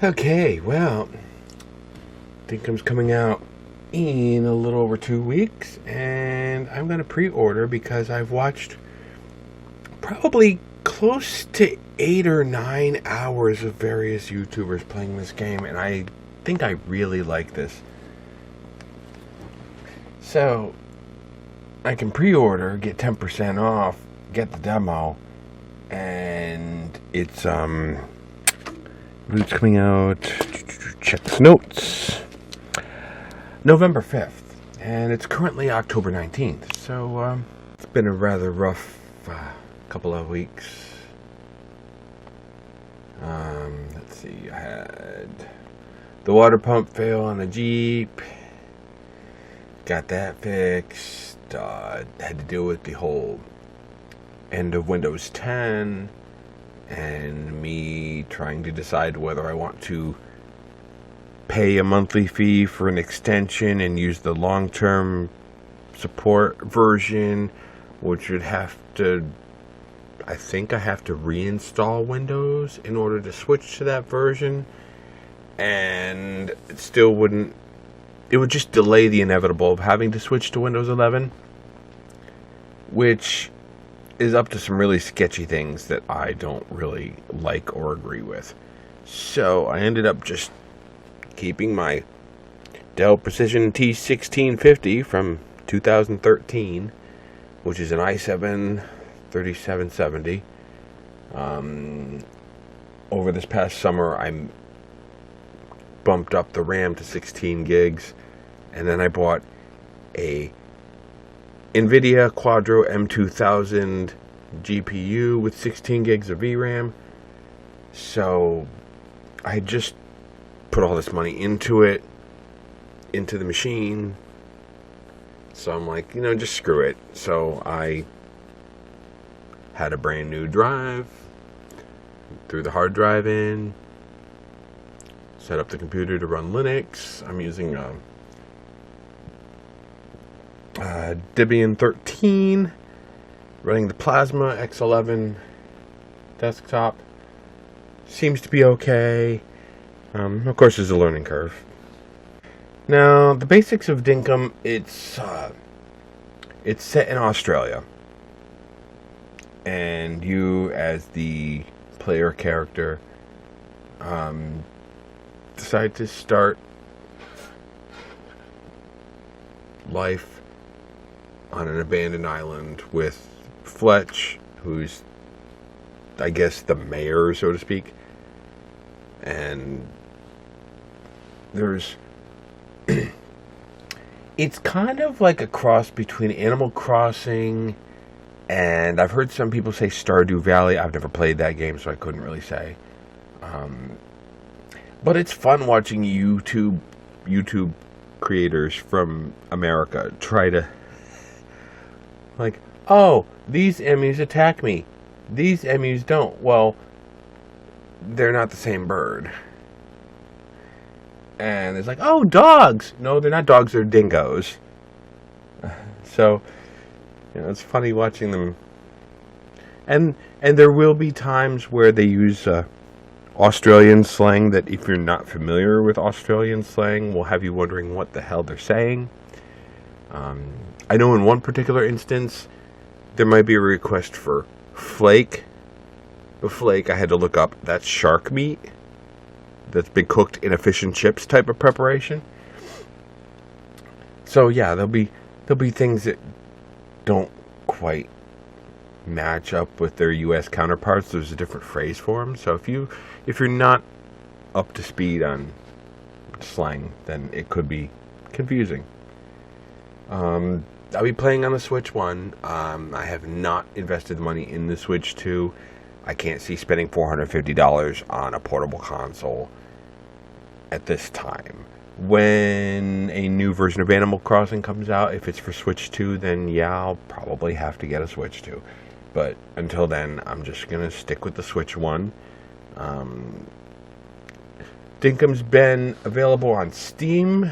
Okay, well, Dinkum's coming out in a little over 2 weeks, and I'm going to pre-order because I've watched probably close to 8 or 9 hours of various YouTubers playing this game, and I think I really like this. So, I can pre-order, get 10% off, get the demo, and it's coming out, check the notes, November 5th, and it's currently October 19th, so it's been a rather rough couple of weeks. Let's see, I had the water pump fail on the Jeep, got that fixed, had to deal with the whole end of Windows 10, and me trying to decide whether I want to pay a monthly fee for an extension and use the long-term support version, which would have to, I think I have to reinstall Windows in order to switch to that version, and it still wouldn't, it would just delay the inevitable of having to switch to Windows 11, which is up to some really sketchy things that I don't really like or agree with. So I ended up just keeping my Dell Precision T1650 from 2013, which is an i7 3770. Over this past summer, I bumped up the RAM to 16 gigs, and then I bought a NVIDIA Quadro M2000 GPU with 16 gigs of VRAM. So I just put all this money into the machine. So I'm like, just screw it. So I had a brand new drive, threw the hard drive in, set up the computer to run Linux. I'm using Debian 13, running the Plasma X11 desktop. Seems to be okay. Of course, there's a learning curve. Now, the basics of Dinkum, it's set in Australia, and you, as the player character, decide to start life on an abandoned island with Fletch, who's, I guess, the mayor, so to speak. And there's it's kind of like a cross between Animal Crossing and, I've heard some people say, Stardew Valley. I've never played that game, so I couldn't really say. But it's fun watching YouTube creators from America try to, like, oh, these emus attack me, these emus don't. Well, they're not the same bird. And it's like, oh, dogs. No, they're not dogs, they're dingoes. So, it's funny watching them. And there will be times where they use Australian slang that, if you're not familiar with Australian slang, will have you wondering what the hell they're saying. I know in one particular instance, there might be a request for flake. The flake, I had to look up, that's shark meat that's been cooked in a fish and chips type of preparation. So yeah, there'll be things that don't quite match up with their U.S. counterparts. There's a different phrase for them. So if you're not up to speed on slang, then it could be confusing. I'll be playing on the Switch 1. I have not invested money in the Switch 2. I can't see spending $450 on a portable console at this time. When a new version of Animal Crossing comes out, if it's for Switch 2, then yeah, I'll probably have to get a Switch 2. But until then, I'm just going to stick with the Switch 1. Dinkum's been available on Steam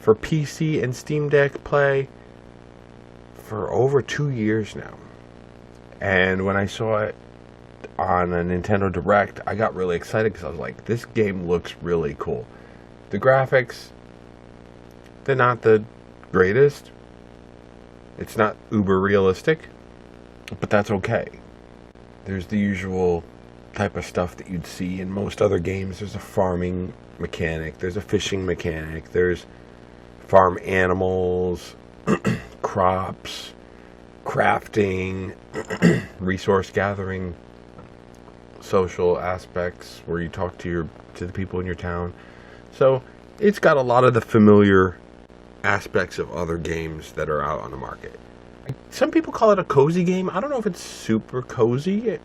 for PC and Steam Deck play for over 2 years now. And when I saw it on a Nintendo Direct, I got really excited because I was like, this game looks really cool. The graphics, they're not the greatest. It's not uber realistic, but that's okay. There's the usual type of stuff that you'd see in most other games. There's a farming mechanic, there's a fishing mechanic, there's farm animals, crops, crafting, resource gathering, social aspects where you talk to the people in your town. So it's got a lot of the familiar aspects of other games that are out on the market. Some people call it a cozy game. I don't know if it's super cozy. It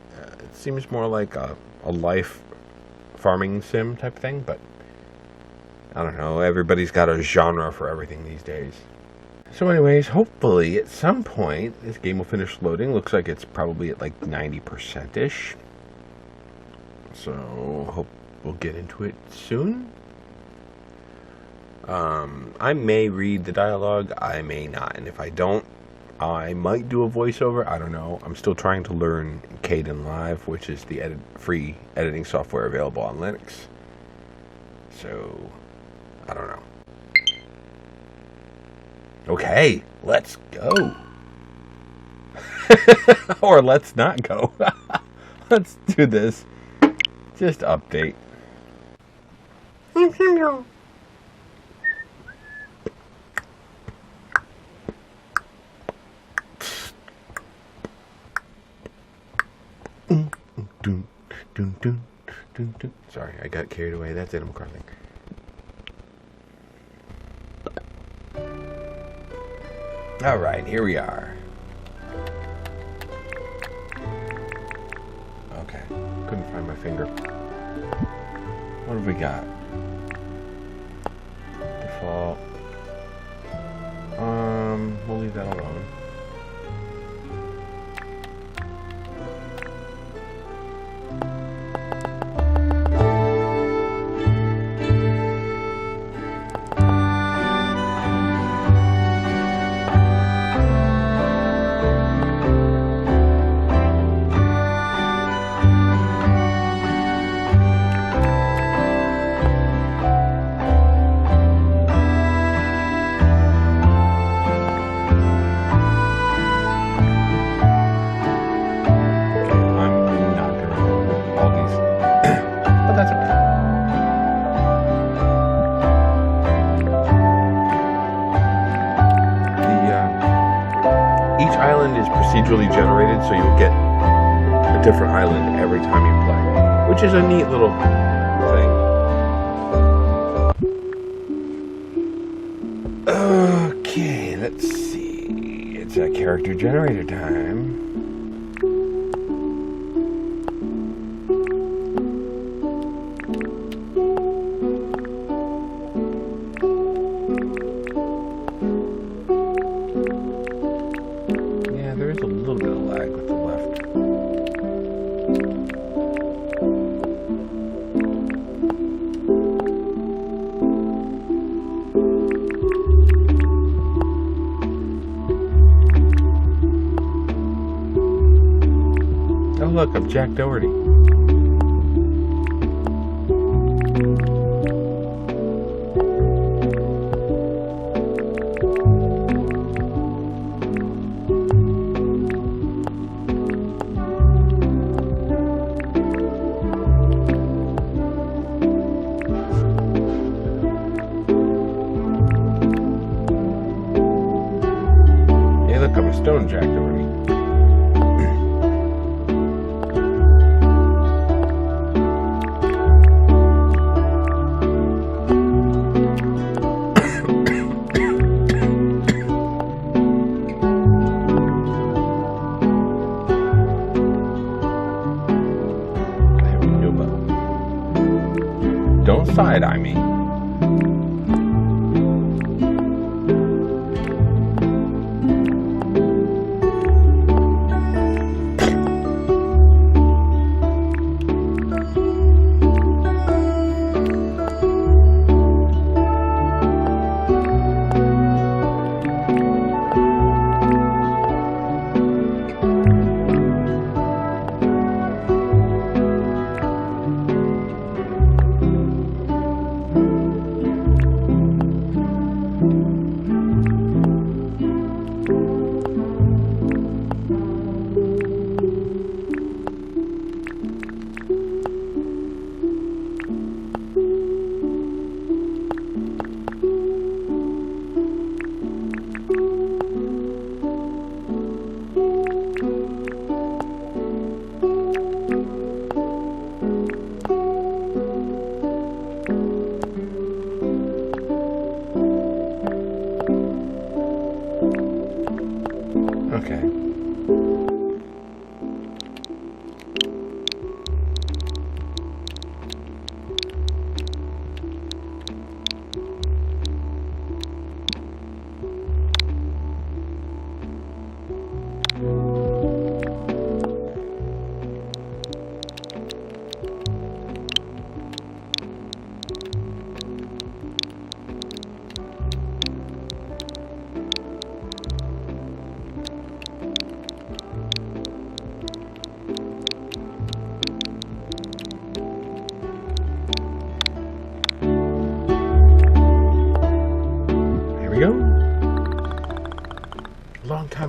seems more like a life farming sim type thing, but I don't know. Everybody's got a genre for everything these days. So anyways, hopefully at some point this game will finish loading. Looks like it's probably at like 90%-ish. So hope we'll get into it soon. I may read the dialogue, I may not. And if I don't, I might do a voiceover. I don't know. I'm still trying to learn Kdenlive, which is the free editing software available on Linux. So, I don't know. Okay, let's go. Or let's not go. Let's do this. Just update. Sorry, I got carried away. That's Animal Crossing. Alright, here we are. Okay, couldn't find my finger. What have we got? Default. We'll leave that alone. Procedurally generated, so you'll get a different island every time you play, which is a neat little thing. Okay, let's see. It's a character generator time. Look, I'm Jack Doherty. Hey, look, I'm a stone Jack Doherty. Don't side-eye me.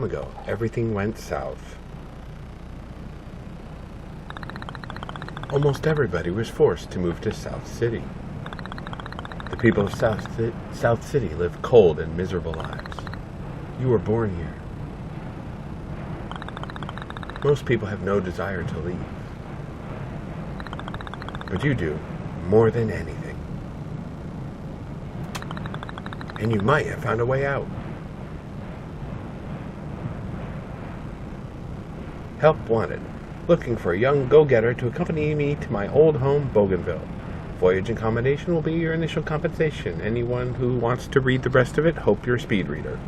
time ago, everything went south. Almost everybody was forced to move to South City. The people of South City live cold and miserable lives. You were born here. Most people have no desire to leave. But you do, more than anything. And you might have found a way out. Help wanted. Looking for a young go-getter to accompany me to my old home, Bougainville. Voyage and accommodation will be your initial compensation. Anyone who wants to read the rest of it, hope you're a speed reader.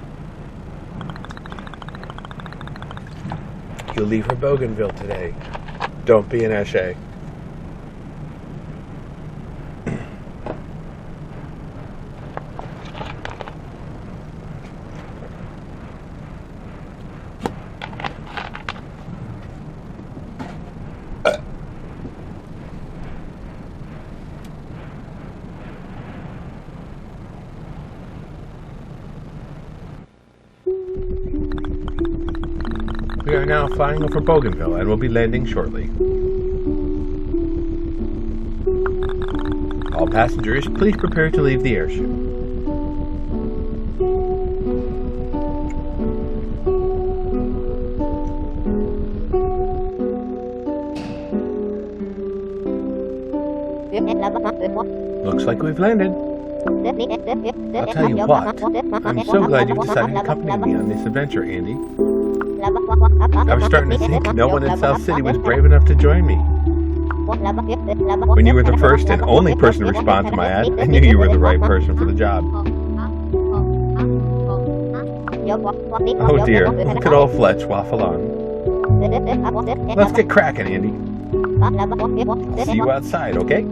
You'll leave for Bougainville today. Don't be an Eshe. We are now flying over Bougainville and will be landing shortly. All passengers, please prepare to leave the airship. Looks like we've landed. I'll tell you what, I'm so glad you've decided to accompany me on this adventure, Andy. I was starting to think no one in South City was brave enough to join me. When you were the first and only person to respond to my ad, I knew you were the right person for the job. Oh dear, look at old Fletch waffle on. Let's get cracking, Andy. I'll see you outside, okay?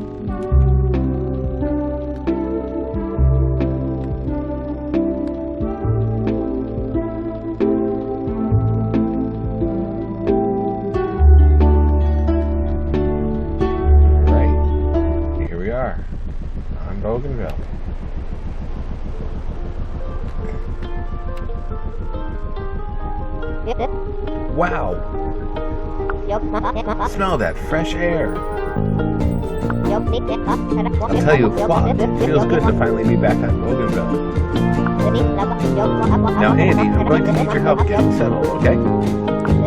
Bougainville. Wow! Smell that fresh air. I'll tell you what, it feels good to finally be back on Bougainville. Now Andy, I'm going to need your help getting settled, okay?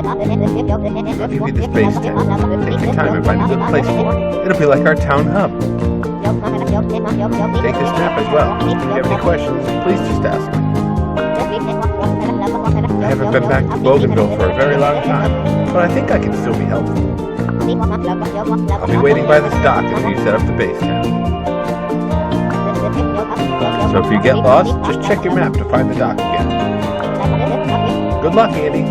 I'll give you this base tent. Take your time and find a good place for it. It'll be like our town hub. Take this map as well. If you have any questions, please just ask me. I haven't been back to Bougainville for a very long time, but I think I can still be helpful. I'll be waiting by this dock until you set up the base camp. So if you get lost, just check your map to find the dock again. Good luck, Andy.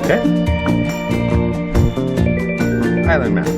Okay. Island map.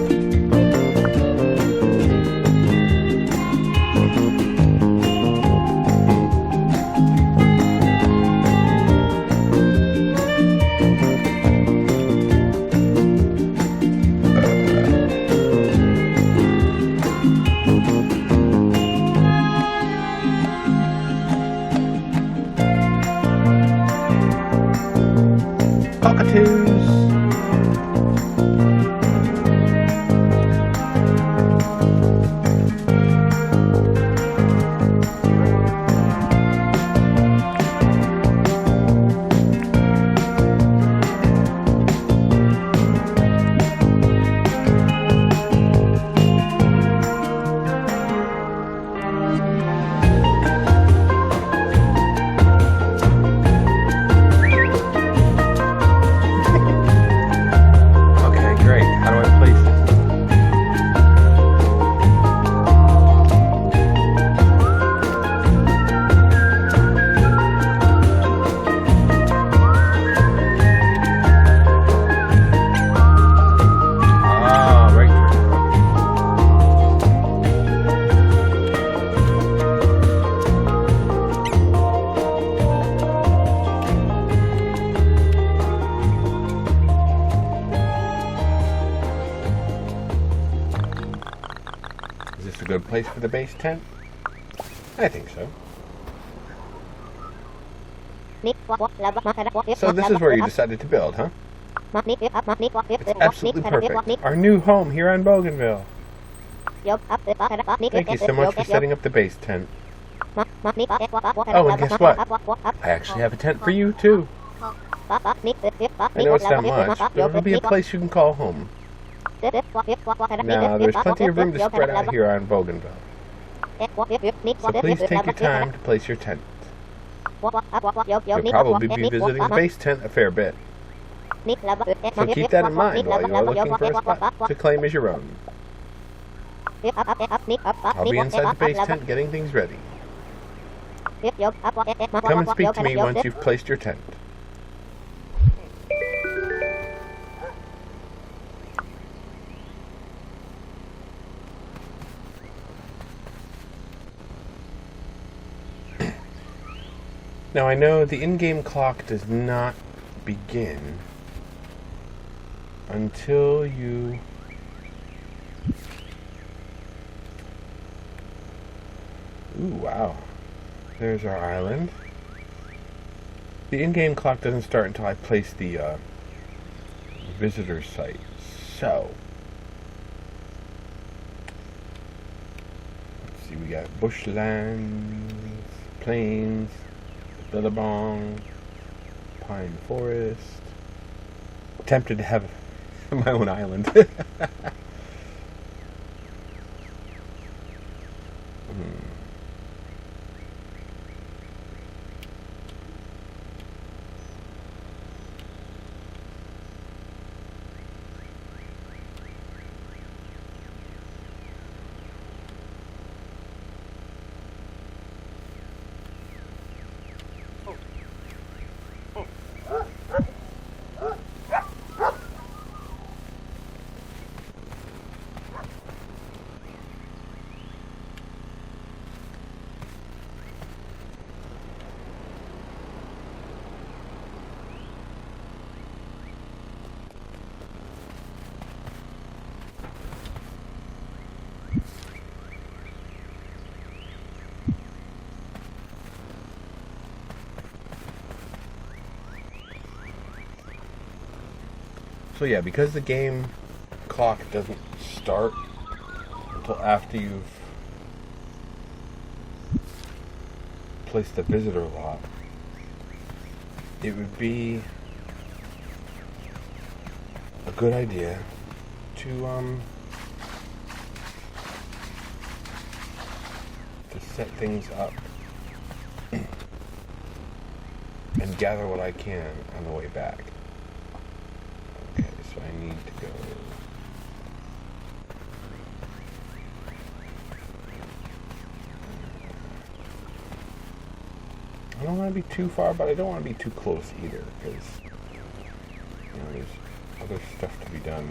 A good place for the base tent? I think so. So this is where you decided to build, huh? It's absolutely perfect. Our new home here on Bougainville. Thank you so much for setting up the base tent. Oh, and guess what? I actually have a tent for you, too. I know it's not much, but it'll be a place you can call home. Now, there's plenty of room to spread out here on Bougainville. So please take your time to place your tent. You'll probably be visiting the base tent a fair bit. So keep that in mind while you're looking for a spot to claim as your own. I'll be inside the base tent getting things ready. Come and speak to me once you've placed your tent. Now I know the in-game clock does not begin until you ooh, wow. There's our island. The in-game clock doesn't start until I place the visitor site. So let's see, we got bushlands, plains, Billabong, pine forest. Tempted to have my own island. So yeah, because the game clock doesn't start until after you've placed the visitor lot, it would be a good idea to set things up and gather what I can on the way back. Okay, so I need to go. I don't want to be too far, but I don't want to be too close either, because there's other stuff to be done.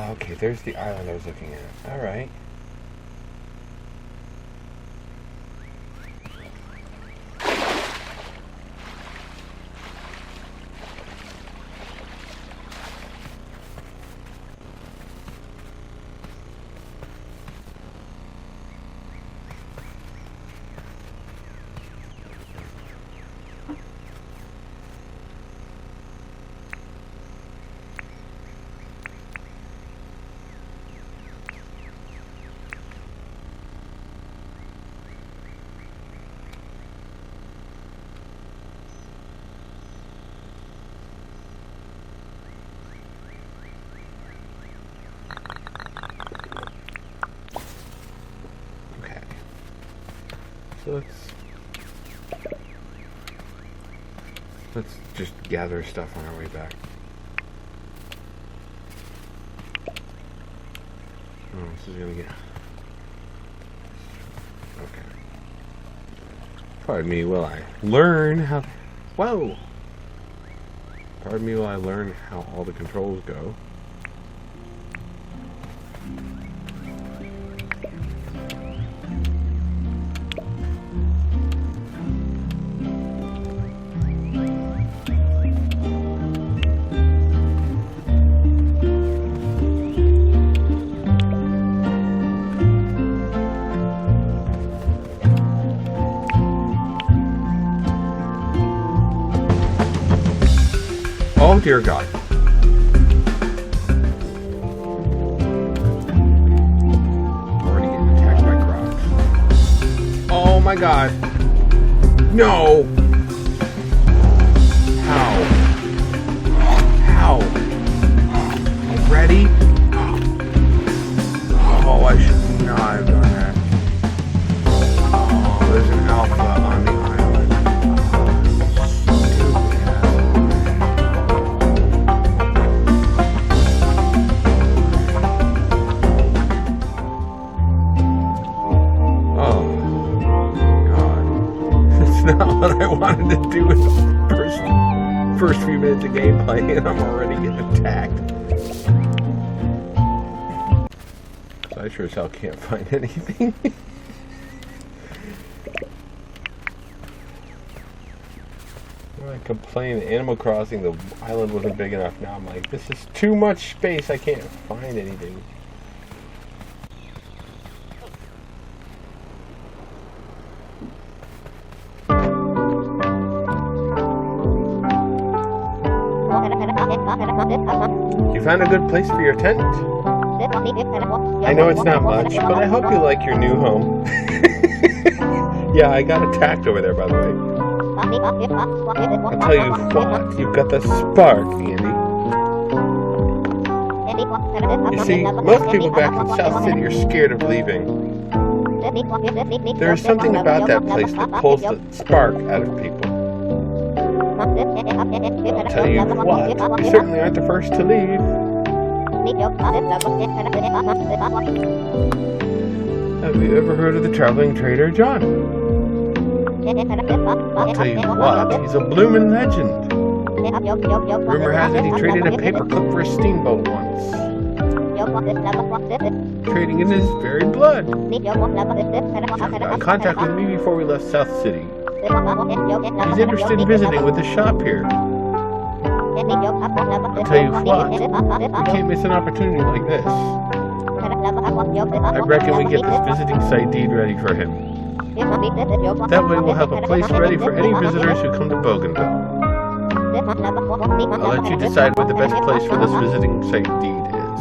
Okay, there's the island I was looking at. Alright. So let's just gather stuff on our way back. Oh, this is gonna get... Okay. Pardon me while I learn how... Whoa! Pardon me while I learn how all the controls go. Oh dear God. Already getting attacked by crocs. Oh my God. No. How? How? Already? Oh, I should not have done that. Oh, there's an alpha on the island. Oh, God. That's not what I wanted to do with the first few minutes of gameplay, and I'm already getting attacked. I sure as hell can't find anything. When I complained Animal Crossing, the island wasn't big enough. Now I'm like, this is too much space. I can't find anything. You found a good place for your tent? I know it's not much, but I hope you like your new home. Yeah, I got attacked over there, by the way. I'll tell you what, you've got the spark, Andy. You see, most people back in South City are scared of leaving. There is something about that place that pulls the spark out of people. I'll tell you what, you certainly aren't the first to leave. Have you ever heard of the traveling trader John? I'll tell you what, he's a bloomin' legend. Rumor has it he traded a paperclip for a steamboat once. Trading in his very blood. He got in contact with me before we left South City. He's interested in visiting with the shop here. I'll tell you what, we can't miss an opportunity like this. I reckon we get this visiting site deed ready for him. That way we'll have a place ready for any visitors who come to Bougainville. I'll let you decide where the best place for this visiting site deed is.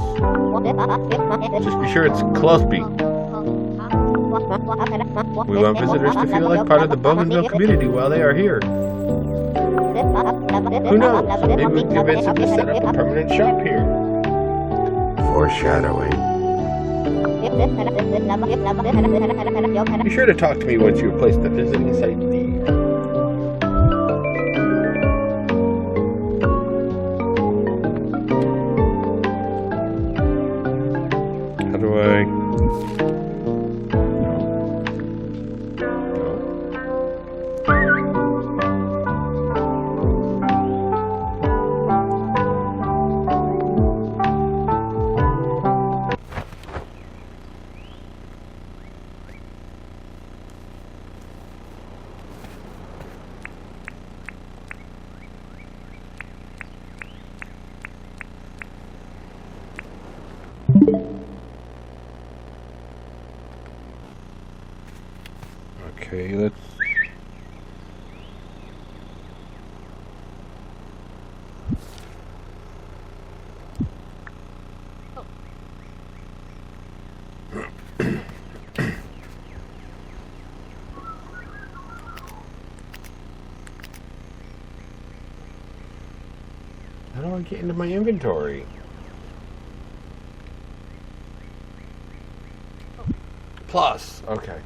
Just be sure it's Closeby. We want visitors to feel like part of the Bougainville community while they are here. Who knows? Maybe we can convince them to set up a permanent shop here. Foreshadowing. Be sure to talk to me once you replace the visiting site deed. How do I... Okay, let's... How do I get into my inventory? Plus, okay.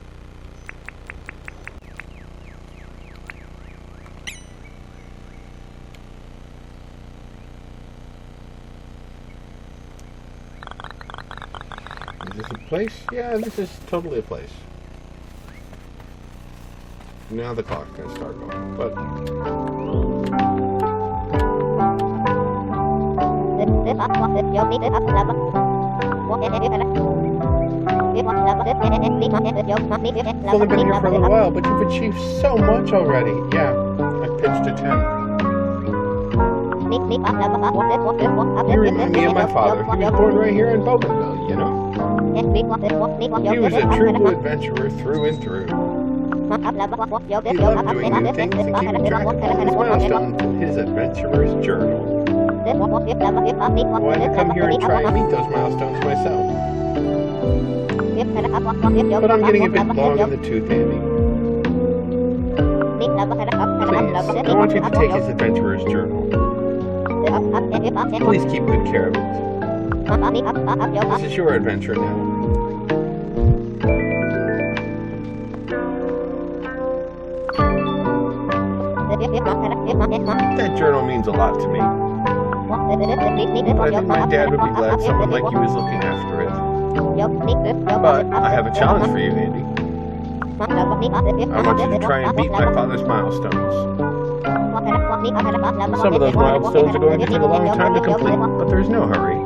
Is this a place? Yeah, this is totally a place. Now the clock's gonna start going, but... I've only been here for a little while, but you've achieved so much already. Yeah, I pitched a 10. You remind me of my father. He was born right here in Bougainville, you know? He was a true blue adventurer through and through. He loved doing new things and keeping track of all his milestones in his adventurer's journal. wanted to come here and try and meet those milestones myself. But I'm getting a bit long in the tooth, Andy. Please, I want you to take his adventurer's journal. Please keep good care of it. This is your adventure now. That journal means a lot to me. But I think my dad would be glad someone like you was looking after it. But I have a challenge for you, Andy. I want you to try and beat my father's milestones. Some of those milestones are going to take a long time to complete, but there's no hurry.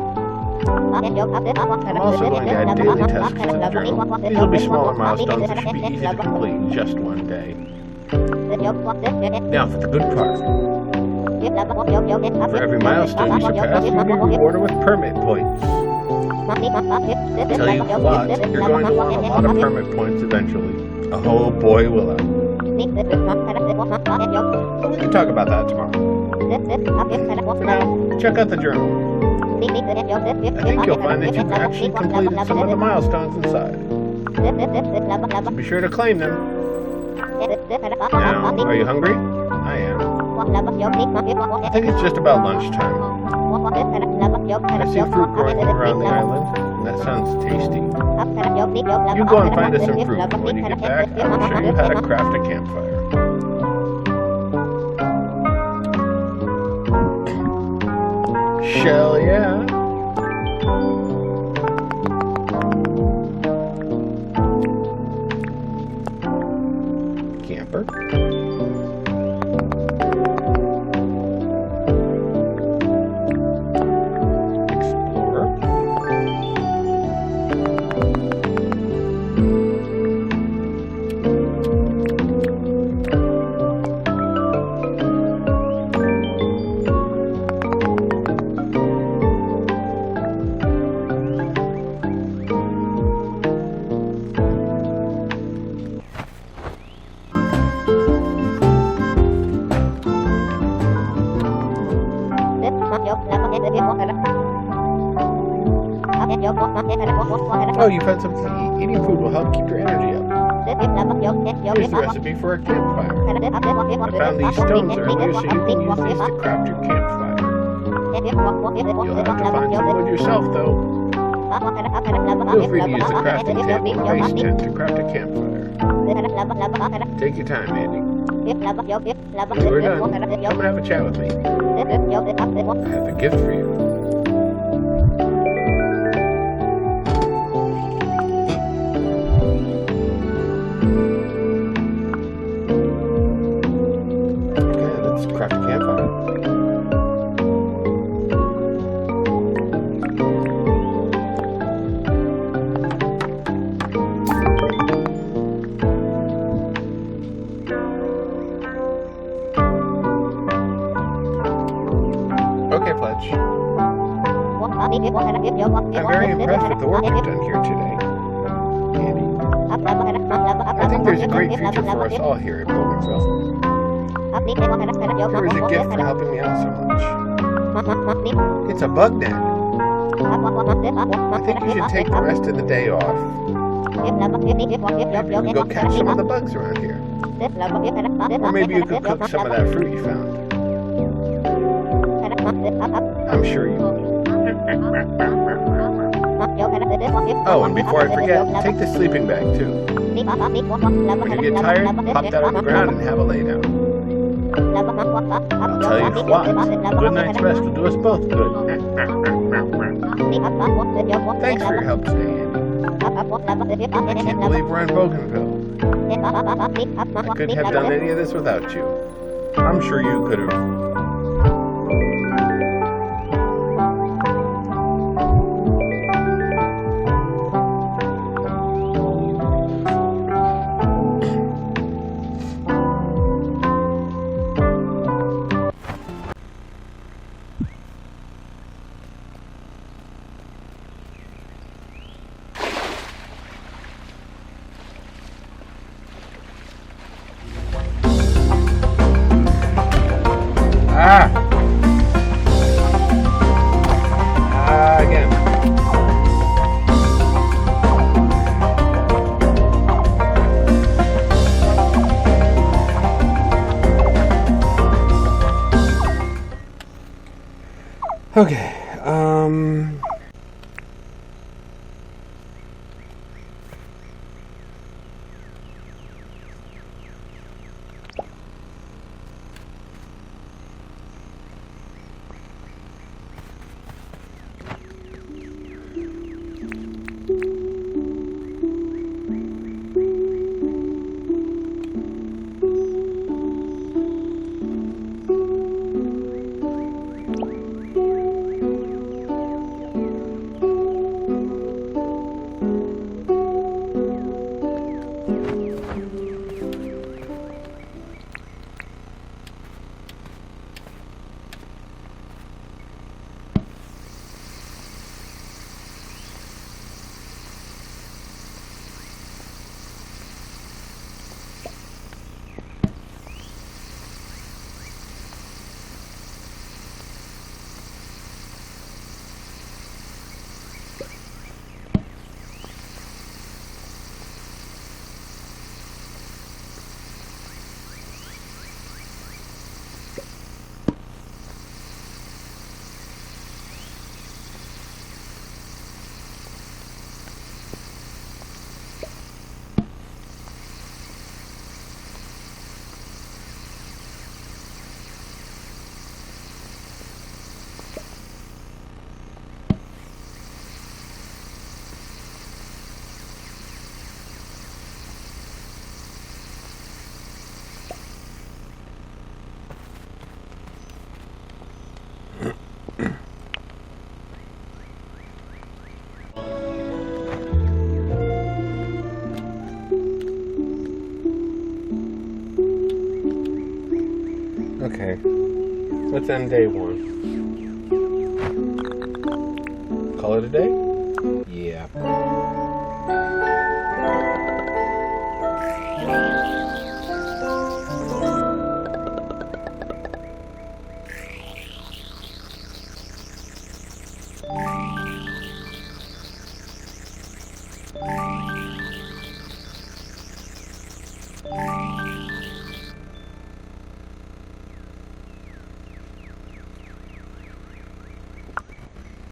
I'm also going to add daily tasks to the journal. These will be smaller milestones that should be easy to complete in just one day. Now for the good part. For every milestone you surpass, you'll be rewarded with permit points. Tell you what, you're going to want a lot of permit points eventually. Oh boy, will I. We can talk about that tomorrow. For now, check out the journal. I think you'll find that you've actually completed some of the milestones inside. So be sure to claim them. Now, are you hungry? I am. I think it's just about lunchtime. I see fruit growing around the island, and that sounds tasty. You go and find us some fruit. When you get back, I will show you how to craft a campfire. Shell, yeah. Camper. Oh, you found something to eat. Eating food will help keep your energy up. Here's the recipe for a campfire. I found these stones earlier so you can use these to craft your campfire. You'll have to find some wood yourself, though. Feel free to use the crafting table or base tent to craft a campfire. Take your time, Andy. When we're done, come and have a chat with me. I have a gift for you. Okay, Fletch. I'm very impressed with the work you've done here today, Andy. I think there's a great future for us all here at Bougainville. Here is a gift for helping me out so much. It's a bug net. I think you should take the rest of the day off. Maybe you can go catch some of the bugs around here. Or maybe you could cook some of that fruit you found. I'm sure you will. Oh, and before I forget, take the sleeping bag too. When you get tired, pop that on the ground and have a lay down. I'll tell you what, a good night's rest will do us both good. Thanks for your help today, Andy. I can't believe we're in Bougainville. I couldn't have done any of this without you. I'm sure you could have. Okay, okay. Let's end day 1. Call it a day? Yeah.